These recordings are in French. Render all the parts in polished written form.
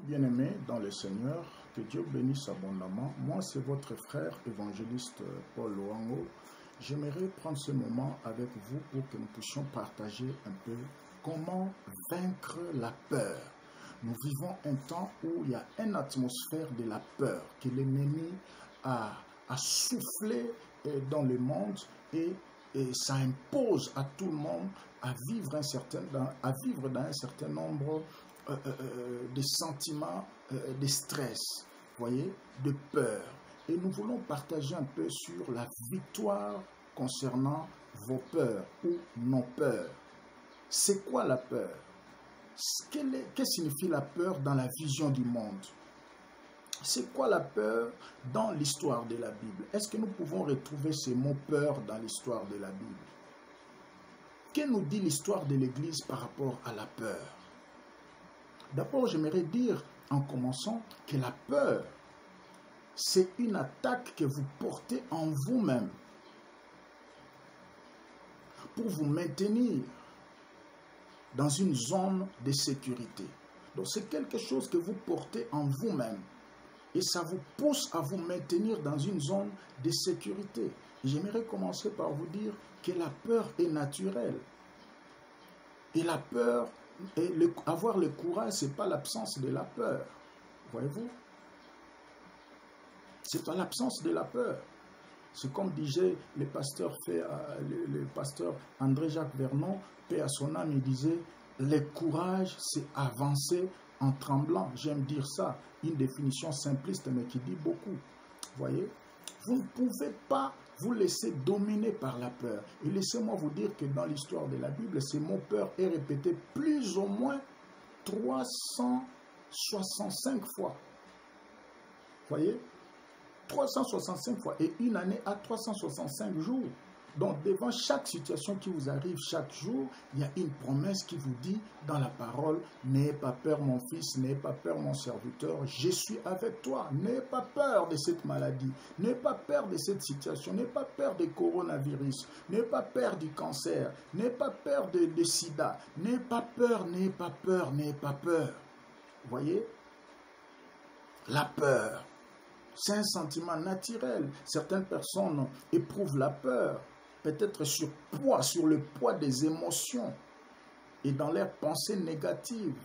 Bien-aimés dans le Seigneur, que Dieu bénisse abondamment. Moi, c'est votre frère évangéliste Paul Loango. J'aimerais prendre ce moment avec vous pour que nous puissions partager un peu comment vaincre la peur. Nous vivons un temps où il y a une atmosphère de la peur que l'ennemi a soufflé dans le monde et ça impose à tout le monde à vivre dans un certain nombre de sentiments de stress, voyez, de peur. Et nous voulons partager un peu sur la victoire concernant vos peurs ou nos peurs. C'est quoi la peur? Que signifie la peur dans la vision du monde? C'est quoi la peur dans l'histoire de la Bible? Est-ce que nous pouvons retrouver ces mots peur dans l'histoire de la Bible? Que nous dit l'histoire de l'Église par rapport à la peur? D'abord, j'aimerais dire en commençant que la peur, c'est une attaque que vous portez en vous-même pour vous maintenir dans une zone de sécurité. Donc, c'est quelque chose que vous portez en vous-même et ça vous pousse à vous maintenir dans une zone de sécurité. J'aimerais commencer par vous dire que la peur est naturelle. Et la peur, avoir le courage, ce n'est pas l'absence de la peur. Voyez-vous? Ce n'est pas l'absence de la peur. C'est comme disait le pasteur André-Jacques Vernon, paix à son âme, il disait, le courage, c'est avancer en tremblant. J'aime dire ça, une définition simpliste, mais qui dit beaucoup. Voyez? Vous ne pouvez pas vous laisser dominer par la peur. Et laissez-moi vous dire que dans l'histoire de la Bible, ce mot peur est répété plus ou moins 365 fois. Voyez? 365 fois. Et une année à 365 jours. Donc, devant chaque situation qui vous arrive chaque jour, il y a une promesse qui vous dit dans la parole, n'ayez pas peur mon fils, n'ayez pas peur mon serviteur, je suis avec toi. N'ayez pas peur de cette maladie, n'ayez pas peur de cette situation, n'ayez pas peur du coronavirus, n'ayez pas peur du cancer, n'ayez pas peur de sida, n'ayez pas peur, n'ayez pas peur, n'ayez pas peur. Vous voyez? La peur, c'est un sentiment naturel. Certaines personnes éprouvent la peur, peut-être sur le poids des émotions et dans leurs pensées négatives,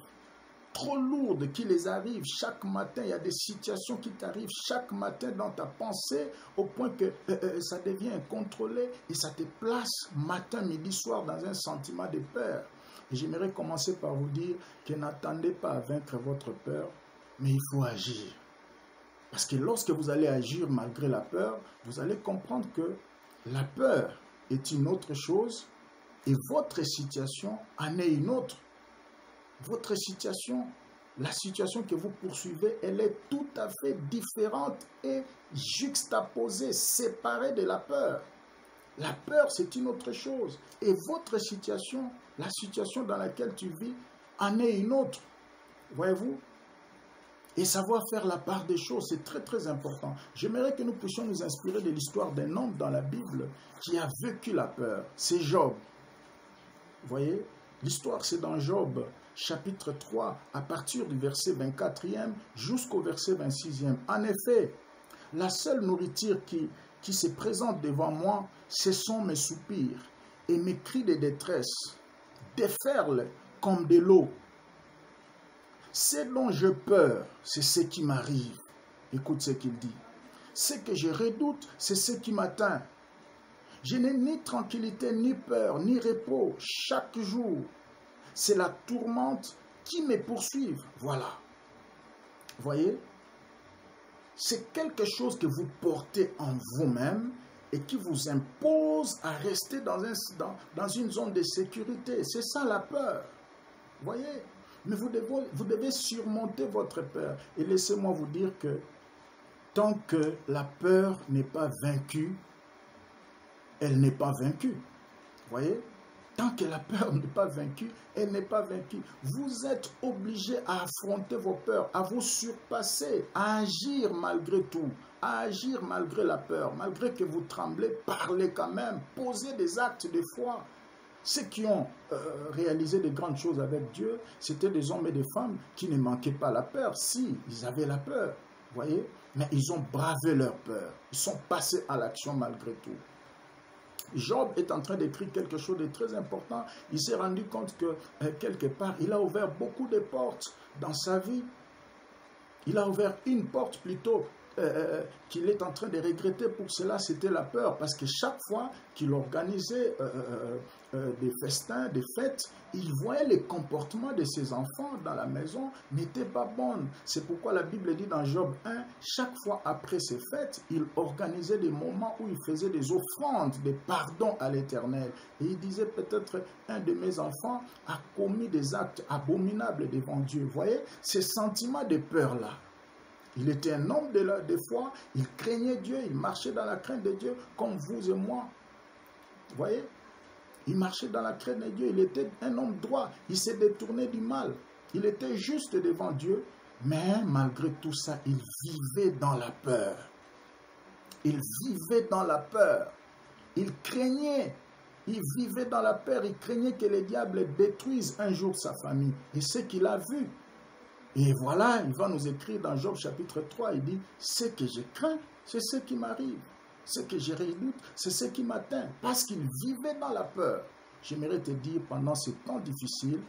trop lourdes qui les arrivent chaque matin. Il y a des situations qui t'arrivent chaque matin dans ta pensée au point que ça devient incontrôlé et ça te place matin, midi, soir dans un sentiment de peur. Et j'aimerais commencer par vous dire que n'attendez pas à vaincre votre peur, mais il faut agir. Parce que lorsque vous allez agir malgré la peur, vous allez comprendre que la peur est une autre chose et votre situation en est une autre. Votre situation, la situation que vous poursuivez, elle est tout à fait différente et juxtaposée, séparée de la peur. La peur, c'est une autre chose. Et votre situation, la situation dans laquelle tu vis, en est une autre. Voyez-vous? Et savoir faire la part des choses, c'est très très important. J'aimerais que nous puissions nous inspirer de l'histoire d'un homme dans la Bible qui a vécu la peur. C'est Job. Vous voyez? L'histoire, c'est dans Job, chapitre 3, à partir du verset 24e jusqu'au verset 26e. En effet, la seule nourriture qui se présente devant moi, ce sont mes soupirs et mes cris de détresse, déferlent comme de l'eau. Ce dont je peur, c'est ce qui m'arrive. Écoute ce qu'il dit. Ce que je redoute, c'est ce qui m'atteint. Je n'ai ni tranquillité, ni peur, ni repos chaque jour. C'est la tourmente qui me poursuit. Voilà. Voyez? C'est quelque chose que vous portez en vous-même et qui vous impose à rester dans une zone de sécurité. C'est ça la peur. Voyez? Mais vous devez surmonter votre peur. Et laissez-moi vous dire que tant que la peur n'est pas vaincue, elle n'est pas vaincue. Vous voyez? Tant que la peur n'est pas vaincue, elle n'est pas vaincue. Vous êtes obligé à affronter vos peurs, à vous surpasser, à agir malgré tout, à agir malgré la peur, malgré que vous tremblez, parlez quand même, posez des actes de foi. Ceux qui ont réalisé de grandes choses avec Dieu, c'était des hommes et des femmes qui ne manquaient pas la peur. Si, ils avaient la peur, voyez, mais ils ont bravé leur peur. Ils sont passés à l'action malgré tout. Job est en train d'écrire quelque chose de très important. Il s'est rendu compte que, quelque part, il a ouvert beaucoup de portes dans sa vie. Il a ouvert une porte plutôt qu'il est en train de regretter pour cela, c'était la peur. Parce que chaque fois qu'il organisait des festins, des fêtes, il voyait les comportements de ses enfants dans la maison n'étaient pas bons. C'est pourquoi la Bible dit dans Job 1, chaque fois après ces fêtes, il organisait des moments où il faisait des offrandes, des pardons à l'Éternel. Et il disait peut-être un de mes enfants a commis des actes abominables devant Dieu. Vous voyez, ces sentiments de peur-là. Il était un homme de foi, il craignait Dieu, il marchait dans la crainte de Dieu comme vous et moi. Vous voyez? Il marchait dans la crainte de Dieu, il était un homme droit, il s'est détourné du mal. Il était juste devant Dieu, mais malgré tout ça, il vivait dans la peur. Il vivait dans la peur. Il craignait, il vivait dans la peur, il craignait que le diable détruise un jour sa famille. Et ce qu'il a vu. Et voilà, il va nous écrire dans Job chapitre 3, il dit, ce que je crains, c'est ce qui m'arrive. Ce que je redoute, c'est ce qui m'atteint. Parce qu'il vivait dans la peur. J'aimerais te dire, pendant ces temps difficiles,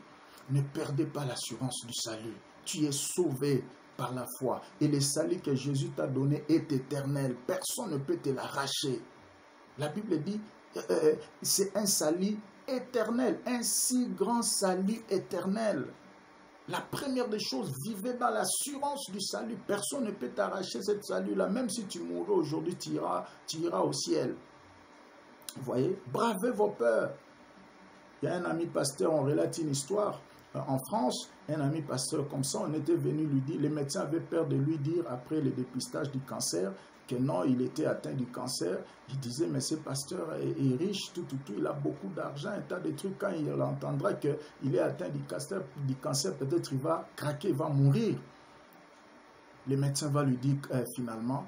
ne perdez pas l'assurance du salut. Tu es sauvé par la foi. Et le salut que Jésus t'a donné est éternel. Personne ne peut te l'arracher. La Bible dit, c'est un salut éternel, un si grand salut éternel. La première des choses, vivez dans l'assurance du salut. Personne ne peut t'arracher cette salut-là. Même si tu mourras aujourd'hui, tu iras au ciel. Vous voyez? Bravez vos peurs. Il y a un ami pasteur, on relate une histoire. En France, un ami pasteur comme ça, on était venu lui dire, les médecins avaient peur de lui dire, après le dépistage du cancer, que non, il était atteint du cancer. Il disait, mais ce pasteur est riche, tout, il a beaucoup d'argent, un tas de trucs. Quand il entendra qu'il est atteint du cancer, peut-être il va craquer, il va mourir. Le médecin va lui dire finalement,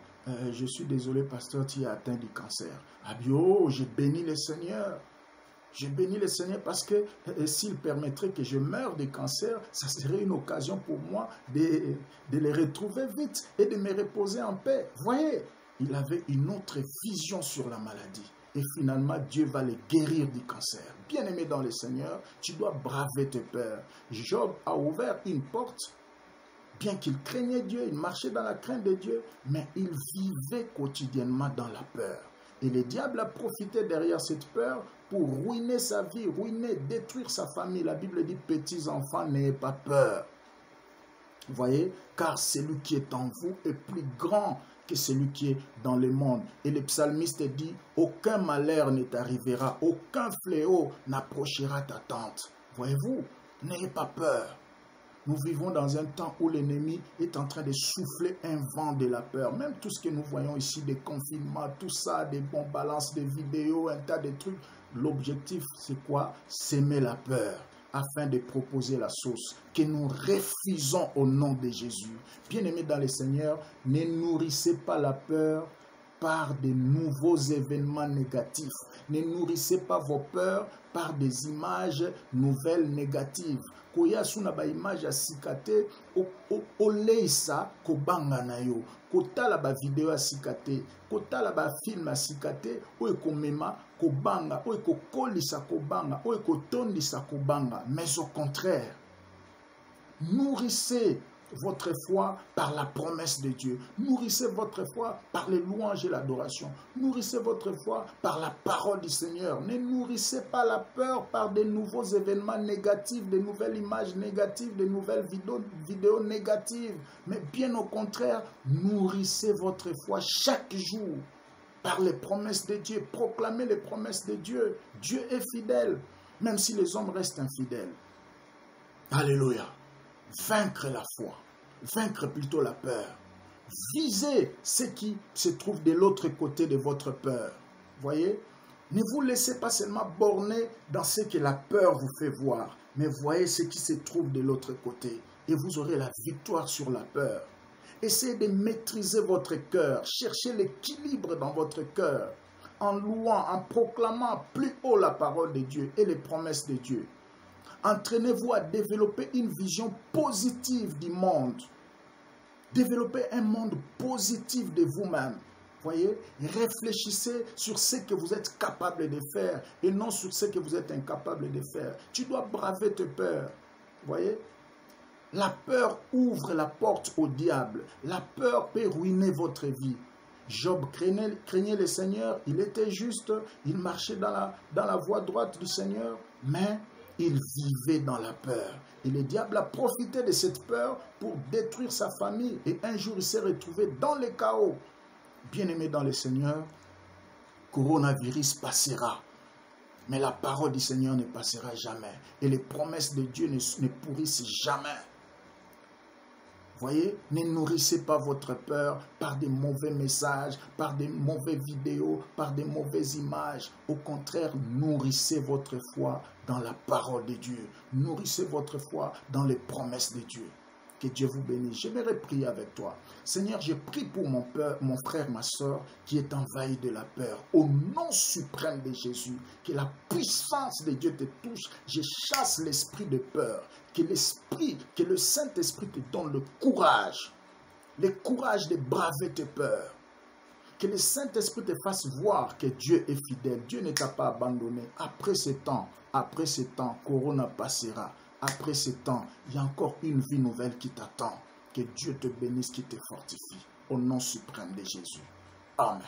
je suis désolé pasteur, tu es atteint du cancer. Ah bien, j'ai béni le Seigneur. Je bénis le Seigneur parce que s'il permettrait que je meure de cancer, ça serait une occasion pour moi de les retrouver vite et de me reposer en paix. Voyez, il avait une autre vision sur la maladie. Et finalement, Dieu va le guérir du cancer. Bien-aimé dans le Seigneur, tu dois braver tes peurs. Job a ouvert une porte, bien qu'il craignait Dieu, il marchait dans la crainte de Dieu, mais il vivait quotidiennement dans la peur. Et le diable a profité derrière cette peur pour ruiner sa vie, détruire sa famille. La Bible dit, petits enfants, n'ayez pas peur. Vous voyez, car celui qui est en vous est plus grand que celui qui est dans le monde. Et le psalmiste dit, aucun malheur ne t'arrivera, aucun fléau n'approchera ta tente. Voyez-vous, n'ayez pas peur. Nous vivons dans un temps où l'ennemi est en train de souffler un vent de la peur. Même tout ce que nous voyons ici, des confinements, tout ça, des bons balances, des vidéos, un tas de trucs. L'objectif, c'est quoi? S'aimer la peur, afin de proposer la sauce que nous refusons au nom de Jésus. Bien-aimés dans le Seigneur, ne nourrissez pas la peur par de nouveaux événements négatifs. Ne nourrissez pas vos peurs par des images nouvelles négatives. Koya suna ba image asikate oleisa kobanga na yo. Kotala ba video asikate, kotala ba film asikate, oye komema kobanga, oye kokolisa kobanga, oye kotondisa kobanga. Mais au contraire, nourrissez votre foi par la promesse de Dieu. Nourrissez votre foi par les louanges et l'adoration. Nourrissez votre foi par la parole du Seigneur. Ne nourrissez pas la peur par de nouveaux événements négatifs, de nouvelles images négatives, de nouvelles vidéos négatives. Mais bien au contraire, nourrissez votre foi chaque jour par les promesses de Dieu. Proclamez les promesses de Dieu. Dieu est fidèle, même si les hommes restent infidèles. Alléluia. Vaincre la foi, vaincre plutôt la peur. Visez ce qui se trouve de l'autre côté de votre peur. Voyez, ne vous laissez pas seulement borner dans ce que la peur vous fait voir, mais voyez ce qui se trouve de l'autre côté et vous aurez la victoire sur la peur. Essayez de maîtriser votre cœur, cherchez l'équilibre dans votre cœur. en louant, en proclamant plus haut la parole de Dieu et les promesses de Dieu. Entraînez-vous à développer une vision positive du monde. Développez un monde positif de vous-même. Voyez, réfléchissez sur ce que vous êtes capable de faire et non sur ce que vous êtes incapable de faire. Tu dois braver tes peurs. Voyez, la peur ouvre la porte au diable. La peur peut ruiner votre vie. Job craignait le Seigneur, il était juste, il marchait dans la voie droite du Seigneur, mais il vivait dans la peur. Et le diable a profité de cette peur pour détruire sa famille. Et un jour, il s'est retrouvé dans le chaos. Bien-aimé dans le Seigneur, coronavirus passera. Mais la parole du Seigneur ne passera jamais. Et les promesses de Dieu ne pourrissent jamais. Voyez, ne nourrissez pas votre peur par des mauvais messages, par des mauvaises vidéos, par des mauvaises images. Au contraire, nourrissez votre foi dans la parole de Dieu. Nourrissez votre foi dans les promesses de Dieu. Que Dieu vous bénisse. J'aimerais prier avec toi. Seigneur, je prie pour mon frère, ma soeur, qui est envahi de la peur. Au nom suprême de Jésus, que la puissance de Dieu te touche. Je chasse l'esprit de peur. Que le Saint-Esprit te donne le courage de braver tes peurs. Que le Saint-Esprit te fasse voir que Dieu est fidèle. Dieu ne t'a pas abandonné. Après ce temps, Corona passera. Après ce temps, il y a encore une vie nouvelle qui t'attend. Que Dieu te bénisse, qui te fortifie. Au nom suprême de Jésus. Amen.